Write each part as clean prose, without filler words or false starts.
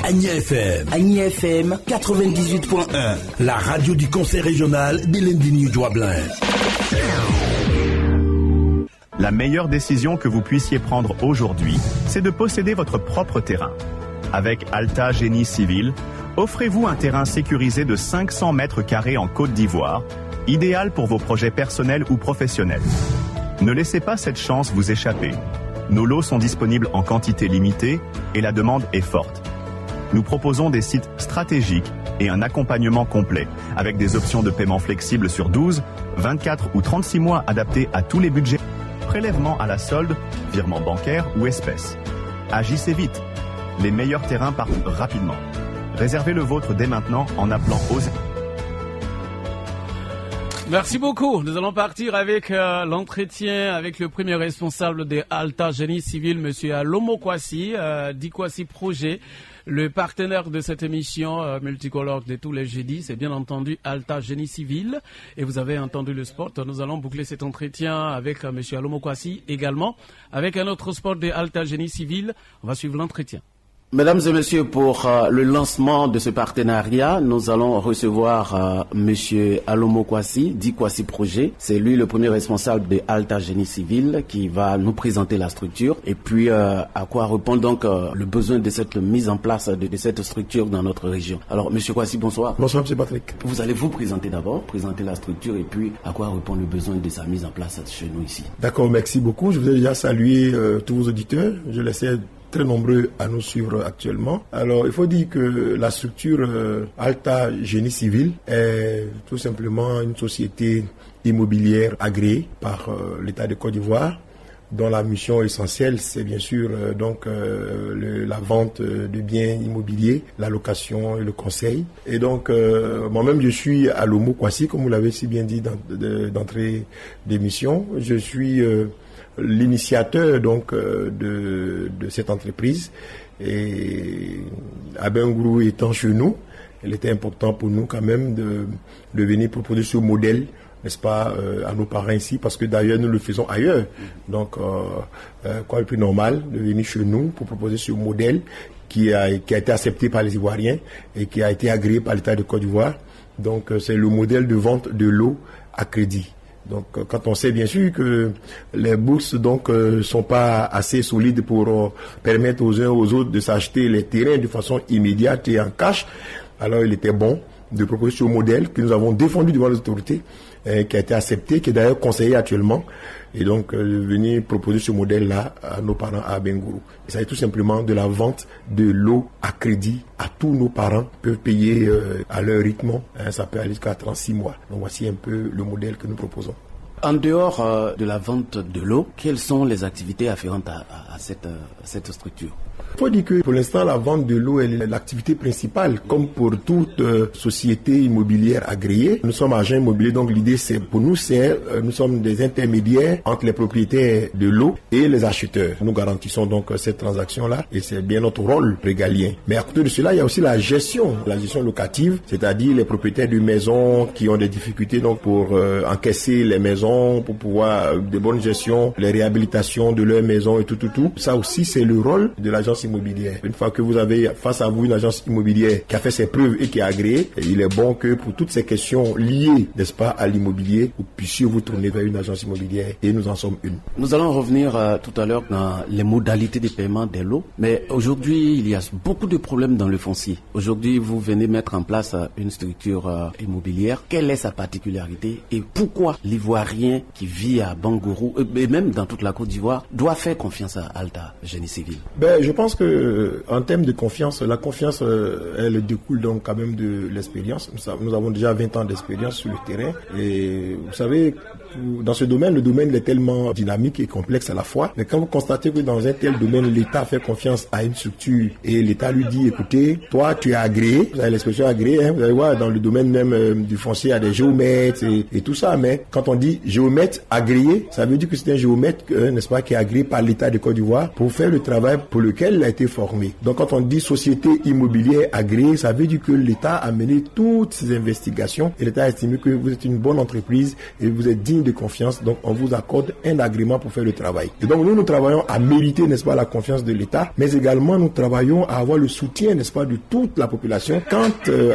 Agni FM. Agni FM 98.1. La radio du conseil régional de Lendini-Douablin. La meilleure décision que vous puissiez prendre aujourd'hui, c'est de posséder votre propre terrain. Avec Alta Génie Civil, offrez-vous un terrain sécurisé de 500 mètres carrés en Côte d'Ivoire, idéal pour vos projets personnels ou professionnels. Ne laissez pas cette chance vous échapper. Nos lots sont disponibles en quantité limitée et la demande est forte. Nous proposons des sites stratégiques et un accompagnement complet, avec des options de paiement flexibles sur 12, 24 ou 36 mois adaptés à tous les budgets. Prélèvement à la solde, virement bancaire ou espèces. Agissez vite. Les meilleurs terrains partent rapidement. Réservez le vôtre dès maintenant en appelant aux... Merci beaucoup. Nous allons partir avec l'entretien avec le premier responsable de Alta Génie Civil, monsieur Alomo Kwasi, d'Ikwasi Projet. Le partenaire de cette émission multicolore de tous les jeudis, c'est bien entendu Alta Génie Civil. Et vous avez entendu le sport. Nous allons boucler cet entretien avec monsieur Alomo Kwasi également, avec un autre sport de Alta Génie Civil. On va suivre l'entretien. Mesdames et messieurs, pour le lancement de ce partenariat, nous allons recevoir monsieur Alomo Kwasi, d'Ikwasi Projet. C'est lui le premier responsable de Alta Génie Civil qui va nous présenter la structure et puis à quoi répond donc le besoin de cette mise en place de cette structure dans notre région. Alors monsieur Kwasi, bonsoir. Bonsoir monsieur Patrick. Vous allez vous présenter d'abord, présenter la structure et puis à quoi répond le besoin de sa mise en place chez nous ici. D'accord, merci beaucoup. Je voudrais déjà saluer tous vos auditeurs. Je les sais très nombreux à nous suivre actuellement. Alors, il faut dire que la structure Alta Génie Civil est tout simplement une société immobilière agréée par l'État de Côte d'Ivoire, dont la mission essentielle, c'est bien sûr la vente de biens immobiliers, la location et le conseil. Et donc, moi-même, je suis Alomo Kwasi, comme vous l'avez si bien dit d'entrée d'émission. Je suis l'initiateur de cette entreprise, et Abengourou étant chez nous, il était important pour nous quand même de venir proposer ce modèle, n'est-ce pas, à nos parents ici, parce que d'ailleurs nous le faisons ailleurs. Donc quoi de plus normal de venir chez nous pour proposer ce modèle qui a été accepté par les Ivoiriens et qui a été agréé par l'État de Côte d'Ivoire. Donc c'est le modèle de vente de l'eau à crédit. Donc, quand on sait bien sûr que les bourses sont pas assez solides pour permettre aux uns aux autres de s'acheter les terrains de façon immédiate et en cash, alors il était bon de proposer ce modèle que nous avons défendu devant les autorités, qui a été accepté, qui est d'ailleurs conseillé actuellement, et donc venir proposer ce modèle-là à nos parents à Abengourou. Il s'agit tout simplement de la vente de l'eau à crédit à tous nos parents, peuvent payer à leur rythme, ça peut aller jusqu'à 36 mois. Donc voici un peu le modèle que nous proposons. En dehors de la vente de l'eau, quelles sont les activités afférentes à cette structure? Il faut dire que pour l'instant, la vente de l'eau est l'activité principale, comme pour toute société immobilière agréée. Nous sommes agents immobiliers, donc l'idée c'est pour nous, nous sommes des intermédiaires entre les propriétaires de l'eau et les acheteurs. Nous garantissons donc cette transaction-là et c'est bien notre rôle régalien. Mais à côté de cela, il y a aussi la gestion locative, c'est-à-dire les propriétaires de maisons qui ont des difficultés donc pour encaisser les maisons, pour pouvoir de bonne gestion, les réhabilitations de leurs maisons et tout. Ça aussi, c'est le rôle de l'agence immobilière. Une fois que vous avez face à vous une agence immobilière qui a fait ses preuves et qui est agréée, il est bon que pour toutes ces questions liées, n'est-ce pas, à l'immobilier, vous puissiez vous tourner vers une agence immobilière et nous en sommes une. Nous allons revenir tout à l'heure dans les modalités de paiement des lots, mais aujourd'hui, il y a beaucoup de problèmes dans le foncier. Aujourd'hui, vous venez mettre en place une structure immobilière. Quelle est sa particularité et pourquoi l'Ivoirien qui vit à Bangourou et même dans toute la Côte d'Ivoire doit faire confiance à Alta Génie Civil? Je pense que en termes de confiance, la confiance, elle découle donc quand même de l'expérience. Nous avons déjà 20 ans d'expérience sur le terrain et vous savez, dans ce domaine, le domaine est tellement dynamique et complexe à la fois. Mais quand vous constatez que dans un tel domaine, l'État fait confiance à une structure et l'État lui dit, écoutez, toi tu es agréé, vous avez l'expression agréé, vous allez voir dans le domaine même du foncier, il y a des géomètres et tout ça. Mais quand on dit géomètre agréé, ça veut dire que c'est un géomètre, n'est-ce pas, qui est agréé par l'État de Côte d'Ivoire pour faire le travail pour lequel il a été formé. Donc quand on dit société immobilière agréée, ça veut dire que l'État a mené toutes ces investigations et l'État a estimé que vous êtes une bonne entreprise et vous êtes digne digne de confiance, donc on vous accorde un agrément pour faire le travail. Et donc nous travaillons à mériter, n'est-ce pas, la confiance de l'État, mais également nous travaillons à avoir le soutien, n'est-ce pas, de toute la population quant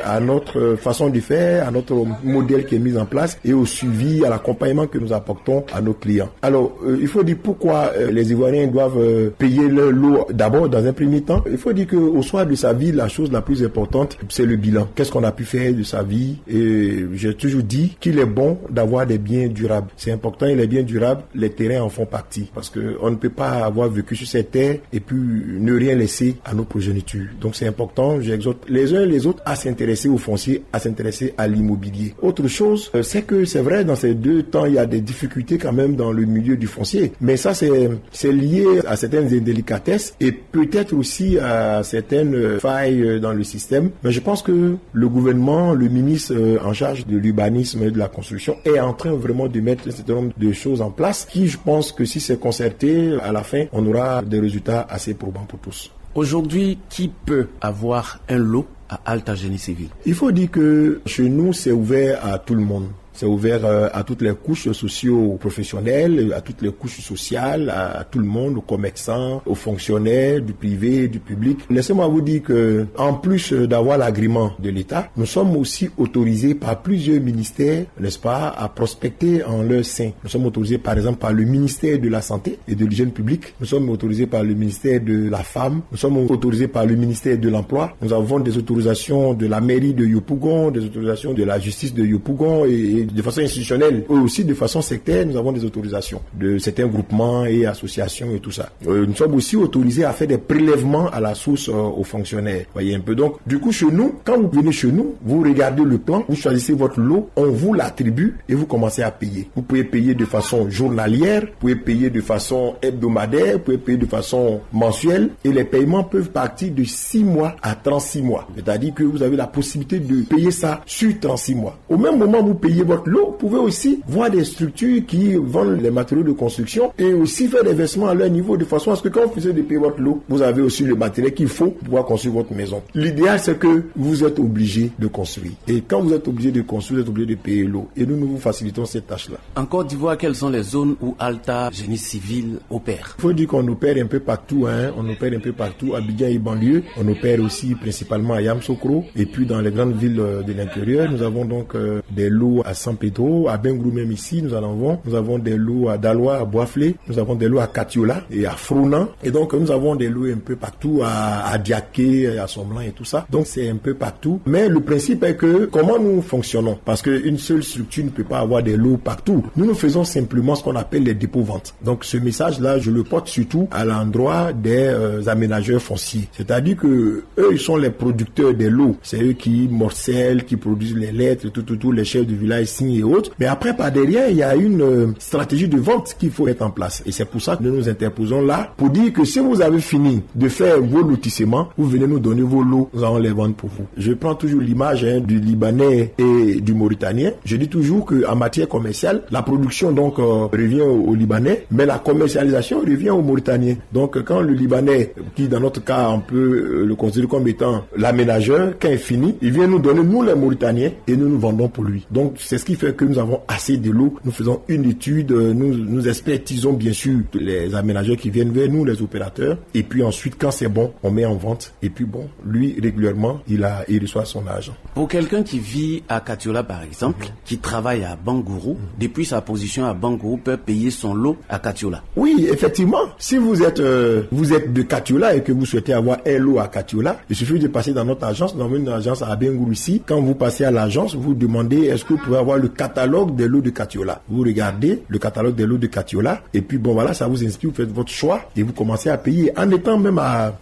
à notre façon de faire, à notre modèle qui est mis en place et au suivi, à l'accompagnement que nous apportons à nos clients. Alors, il faut dire pourquoi les Ivoiriens doivent payer leur lot d'abord dans un premier temps. Il faut dire qu'au soir de sa vie, la chose la plus importante, c'est le bilan. Qu'est-ce qu'on a pu faire de sa vie? Et j'ai toujours dit qu'il est bon d'avoir des biens durables. C'est important, et les biens durables, les terrains en font partie. Parce qu'on ne peut pas avoir vécu sur cette terre et puis ne rien laisser à nos progénitures. Donc c'est important, j'exhorte les uns et les autres à s'intéresser au foncier, à s'intéresser à l'immobilier. Autre chose, c'est que c'est vrai, dans ces 2 temps, il y a des difficultés quand même dans le milieu du foncier. Mais ça, c'est lié à certaines indélicatesses et peut-être aussi à certaines failles dans le système. Mais je pense que le gouvernement, le ministre en charge de l'urbanisme et de la construction est en train vraiment de mettre un certain nombre de choses en place qui, je pense que si c'est concerté, à la fin, on aura des résultats assez probants pour tous. Aujourd'hui, qui peut avoir un lot à Alta Génie Civil? Il faut dire que chez nous, c'est ouvert à tout le monde. C'est ouvert à toutes les couches socio-professionnelles, à toutes les couches sociales, à tout le monde, aux commerçants, aux fonctionnaires du privé, du public. Laissez-moi vous dire que, en plus d'avoir l'agrément de l'État, nous sommes aussi autorisés par plusieurs ministères, n'est-ce pas, à prospecter en leur sein. Nous sommes autorisés, par exemple, par le ministère de la Santé et de l'Hygiène publique. Nous sommes autorisés par le ministère de la Femme. Nous sommes autorisés par le ministère de l'Emploi. Nous avons des autorisations de la mairie de Yopougon, des autorisations de la justice de Yopougon et de façon institutionnelle, ou aussi de façon sectaire, nous avons des autorisations de certains groupements et associations et tout ça. Nous sommes aussi autorisés à faire des prélèvements à la source aux fonctionnaires. Voyez un peu. Donc, du coup, chez nous, quand vous venez chez nous, vous regardez le plan, vous choisissez votre lot, on vous l'attribue et vous commencez à payer. Vous pouvez payer de façon journalière, vous pouvez payer de façon hebdomadaire, vous pouvez payer de façon mensuelle et les paiements peuvent partir de 6 mois à 36 mois. C'est-à-dire que vous avez la possibilité de payer ça sur 36 mois. Au même moment où vous payez votre lot, vous pouvez aussi voir des structures qui vendent les matériaux de construction et aussi faire des versements à leur niveau de façon à ce que quand vous faisiez de payer votre lot, vous avez aussi le matériel qu'il faut pour pouvoir construire votre maison. L'idéal, c'est que vous êtes obligé de construire. Et quand vous êtes obligé de construire, vous êtes obligé de payer l'eau. Et nous vous facilitons cette tâche-là. En Côte d'Ivoire, quelles sont les zones où Alta Génie Civil opère? Il faut dire qu'on opère un peu partout. On opère un peu partout. Abidjan et banlieue. On opère aussi principalement à Yamoussoukro. Et puis dans les grandes villes de l'intérieur, nous avons donc des lots à San Pedro, à Bengrou même ici, nous avons des lots à Daloa, à Boisflé, nous avons des lots à Katiola et à Frounan. Et donc nous avons des lots un peu partout à Diaké, à Somblan et tout ça. Donc c'est un peu partout. Mais le principe est que comment nous fonctionnons? Parce qu'une seule structure ne peut pas avoir des lots partout. Nous faisons simplement ce qu'on appelle les dépôts-ventes. Donc ce message-là, je le porte surtout à l'endroit des aménageurs fonciers. C'est-à-dire que eux, ils sont les producteurs des lots. C'est eux qui morcellent, qui produisent les lettres, tout, les chefs du village signent et autres. Mais après, par derrière, il y a une stratégie de vente qu'il faut mettre en place. Et c'est pour ça que nous nous interposons là pour dire que si vous avez fini de faire vos lotissements, vous venez nous donner vos lots, nous allons les vendre pour vous. Je prends toujours l'image du Libanais et du Mauritanien. Je dis toujours qu'en matière commerciale, la production donc revient au Libanais, mais la commercialisation revient au Mauritanien. Donc quand le Libanais, qui dans notre cas on peut le considérer comme étant l'aménageur, quand il finit, il vient nous donner, nous les Mauritaniens, et nous vendons pour lui. Donc c'est ce qui fait que nous avons assez de l'eau. Nous faisons une étude, nous expertisons bien sûr les aménageurs qui viennent vers nous, les opérateurs, et puis ensuite quand c'est bon, on met en vente, et puis bon, lui régulièrement, il reçoit son argent. Pour quelqu'un qui vit à Katiola par exemple, qui travaille à Bangourou, depuis sa position à Bangourou, peut payer son lot à Katiola. Oui, effectivement, si vous êtes de Katiola et que vous souhaitez avoir un lot à Katiola, il suffit de passer dans notre agence, dans une agence à Bangourou ici. Quand vous passez à l'agence, vous demandez est-ce que vous pouvez avoir le catalogue des lots de Katiola. Vous regardez le catalogue des lots de Katiola et puis bon voilà, ça vous inspire, vous faites votre choix et vous commencez à payer en étant même à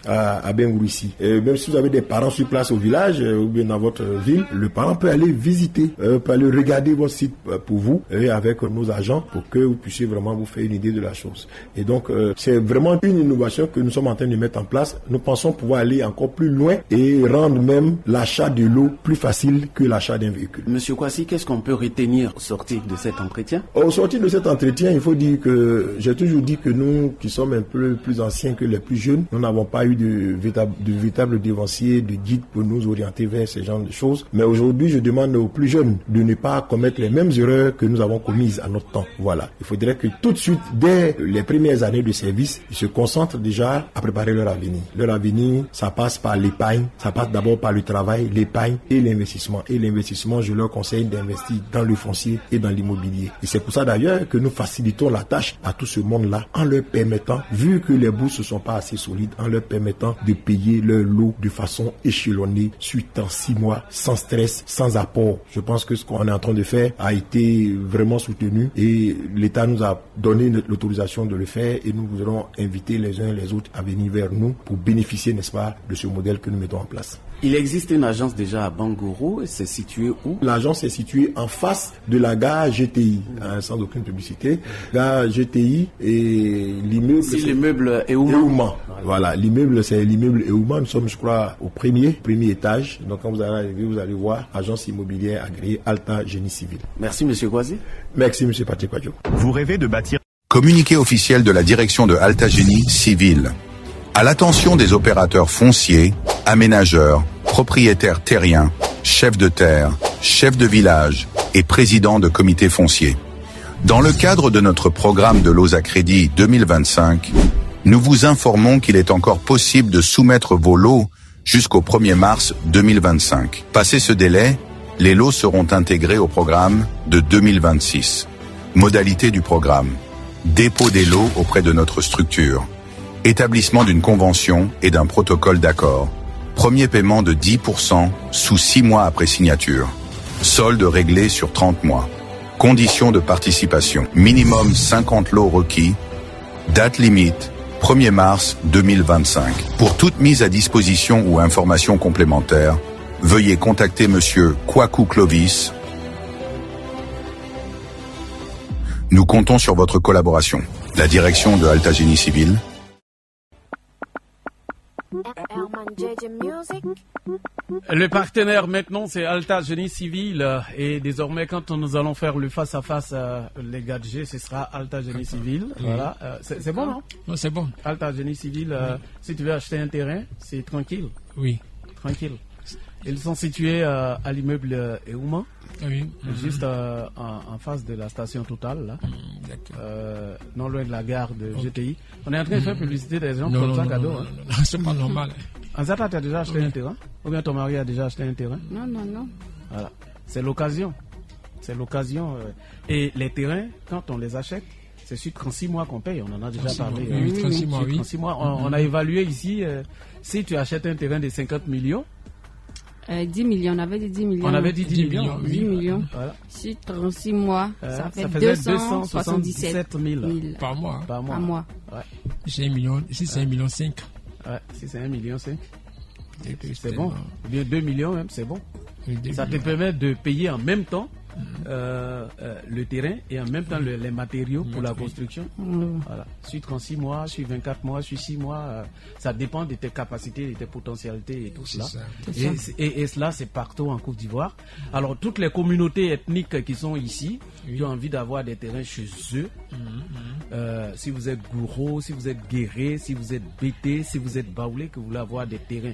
Bangourou ici. Même si vous avez des parents sur place au village ou bien dans votre ville, le parent peut aller visiter, peut aller regarder votre site pour vous et avec nos agents pour que vous puissiez vraiment vous faire une idée de la chose. Et donc c'est vraiment une innovation que nous sommes en train de mettre en place. Nous pensons pouvoir aller encore plus loin et rendre même l'achat de l'eau plus facile que l'achat d'un véhicule. Monsieur Kwasi, qu'est-ce qu'on peut retenir au sortir de cet entretien? Au sortir de cet entretien, il faut dire que j'ai toujours dit que nous, qui sommes un peu plus anciens que les plus jeunes, nous n'avons pas eu de véritable dévancier, de guide pour nous orienter vers ce genre de choses. Mais aujourd'hui, je demande aux plus jeunes de ne pas commettre les mêmes erreurs que nous avons commises à notre temps. Voilà. Il faudrait que tout de suite, dès les premières années de service, ils se concentrent déjà à préparer leur avenir. Leur avenir, ça passe par l'épargne, ça passe d'abord par le travail, l'épargne et l'investissement. Et l'investissement, je leur conseille d'investir dans le foncier et dans l'immobilier. Et c'est pour ça d'ailleurs que nous facilitons la tâche à tout ce monde-là en leur permettant, vu que les bourses ne sont pas assez solides, en leur permettant de payer leur lot de façon échelonnée, suite en 6 mois, sans stress, sans apport. Je pense que ce qu'on est en train de faire a été vraiment soutenu et l'État nous a donné l'autorisation de le faire et nous voudrons inviter les uns et les autres à venir vers nous pour bénéficier, n'est-ce pas, de ce modèle que nous mettons en place. Il existe une agence déjà à Bangourou, c'est situé où? L'agence est située en face de la gare GTI, sans aucune publicité. Gare GTI et l'immeuble... Si l'immeuble Eouma. Eouma. Voilà, l'immeuble c'est l'immeuble Eouma. Nous sommes, je crois, au premier étage. Donc quand vous allez arriver, vous allez voir agence immobilière agréée Alta Génie Civil. Merci Monsieur Kwasi. Merci Monsieur Patrick Kwadjo. Vous rêvez de bâtir... Communiqué officiel de la direction de Alta Génie Civil. À l'attention des opérateurs fonciers, aménageurs, propriétaires terriens, chefs de terre, chefs de village et présidents de comités fonciers. Dans le cadre de notre programme de lots à crédit 2025, nous vous informons qu'il est encore possible de soumettre vos lots jusqu'au 1er mars 2025. Passé ce délai, les lots seront intégrés au programme de 2026. Modalité du programme. Dépôt des lots auprès de notre structure. Établissement d'une convention et d'un protocole d'accord. Premier paiement de 10% sous 6 mois après signature. Solde réglé sur 30 mois. Conditions de participation. Minimum 50 lots requis. Date limite 1er mars 2025. Pour toute mise à disposition ou information complémentaire, veuillez contacter Monsieur Kwaku Clovis. Nous comptons sur votre collaboration. La direction de Alta Génie Civil. Le partenaire maintenant c'est Alta Génie Civil et désormais quand nous allons faire le face-à-face les 4G ce sera Alta Génie Civil. Voilà, c'est bon non? Non, c'est bon. Alta Génie Civil, si tu veux acheter un terrain, c'est tranquille. Oui. Tranquille. Ils sont situés à l'immeuble Eouma, Oui. juste en face de la station Total, là, non loin de la gare de GTI. On est en train de faire publicité des gens comme ça, cadeau. Non, c'est pas normal. Anzata, tu as déjà acheté un terrain? Ou bien ton mari a déjà acheté un terrain? Non. Voilà. C'est l'occasion. C'est l'occasion. Et les terrains, quand on les achète, c'est sur 36 mois qu'on paye. On en a déjà parlé. Oui, 36 mois, oui. 36 mois. On a évalué ici, si tu achètes un terrain de 50 millions, 10 millions, on avait dit 10 millions. on avait dit 10 millions. 10 millions. Voilà. Sur 36 mois, ça fait faisait 277 000 Par mois. Par mois. par mois. Ouais. C'est 1 million. Ici, c'est 1,5 million. Ouais. Si c'est 1,5 million, c'est bon. Ou bien 2 millions même, c'est bon. Ça te permet de payer en même temps le terrain et en même temps les matériaux pour la construction. Voilà. Sur 36 mois, sur 24 mois, sur 6 mois, ça dépend de tes capacités, de tes potentialités et tout cela. Et cela, c'est partout en Côte d'Ivoire. Alors, toutes les communautés ethniques qui sont ici, qui ont envie d'avoir des terrains chez eux, si vous êtes Gouro, si vous êtes Guéré, si vous êtes Bété, si vous êtes Baoulé, que vous voulez avoir des terrains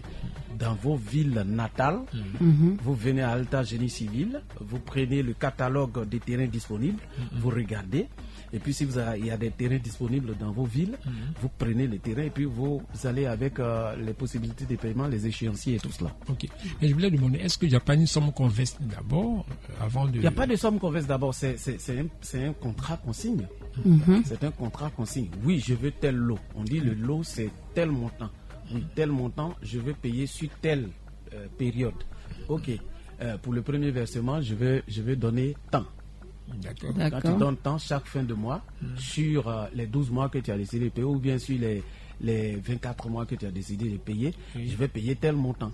dans vos villes natales, vous venez à Alta Génie Civil, vous prenez le catalogue des terrains disponibles, vous regardez, et puis si il y a des terrains disponibles dans vos villes, vous prenez les terrains et puis vous allez avec les possibilités de paiement, les échéanciers et tout cela. Ok. Et je voulais demander, est-ce qu'il n'y a pas une somme qu'on verse d'abord avant de... Il n'y a pas de somme qu'on verse d'abord, c'est un contrat qu'on signe. C'est un contrat qu'on signe. Oui, je veux tel lot. On dit le lot c'est tel montant. Oui, tel montant, je veux payer sur telle période. Ok. Pour le premier versement, je vais donner tant. D'accord. Quand tu donnes tant chaque fin de mois, sur les 12 mois que tu as décidé de payer, ou bien sur les 24 mois que tu as décidé de payer, je vais payer tel montant.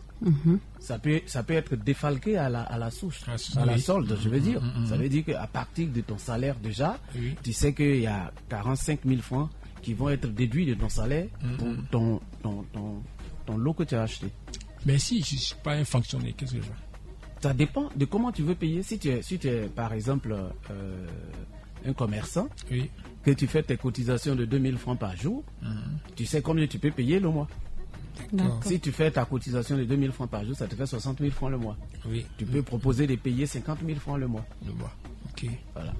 Ça peut être défalqué à la souche, à la solde, je veux dire. Ça veut dire qu'à partir de ton salaire déjà, tu sais qu'il y a 45 000 francs qui vont être déduits de ton salaire pour ton lot que tu as acheté. Mais si je ne suis pas un fonctionnaire, qu'est-ce que je fais? Ça dépend de comment tu veux payer. Si tu es par exemple, un commerçant, oui, que tu fais tes cotisations de 2000 francs par jour, tu sais combien tu peux payer le mois. Si tu fais ta cotisation de 2000 francs par jour, ça te fait 60 000 francs le mois. Oui. Tu peux proposer de payer 50 000 francs le mois. Le mois, ok. Voilà.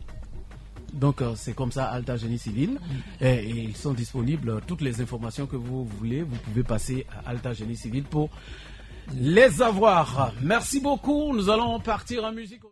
Donc c'est comme ça, Alta Génie Civil. Et ils sont disponibles. Toutes les informations que vous voulez, vous pouvez passer à Alta Génie Civil pour les avoir. Merci beaucoup. Nous allons partir en musique.